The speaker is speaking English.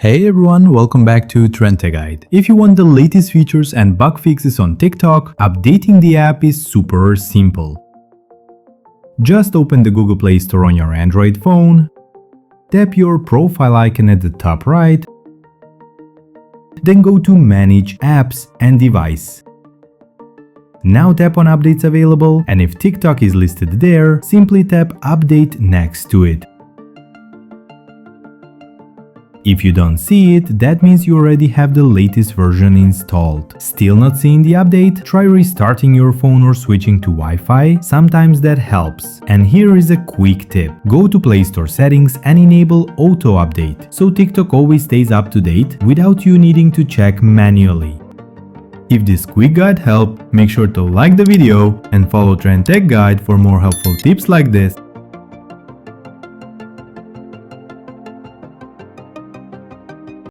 Hey everyone, welcome back to Trend Tech Guide. If you want the latest features and bug fixes on TikTok, updating the app is super simple. Just open the Google Play Store on your Android phone, tap your profile icon at the top right, then go to Manage Apps and Device. Now tap on Updates Available, and if TikTok is listed there, simply tap Update next to it. If you don't see it, that means you already have the latest version installed. Still not seeing the update? Try restarting your phone or switching to Wi-Fi, sometimes that helps. And here is a quick tip. Go to Play Store settings and enable Auto Update, so TikTok always stays up to date without you needing to check manually. If this quick guide helped, make sure to like the video and follow Trend Tech Guide for more helpful tips like this.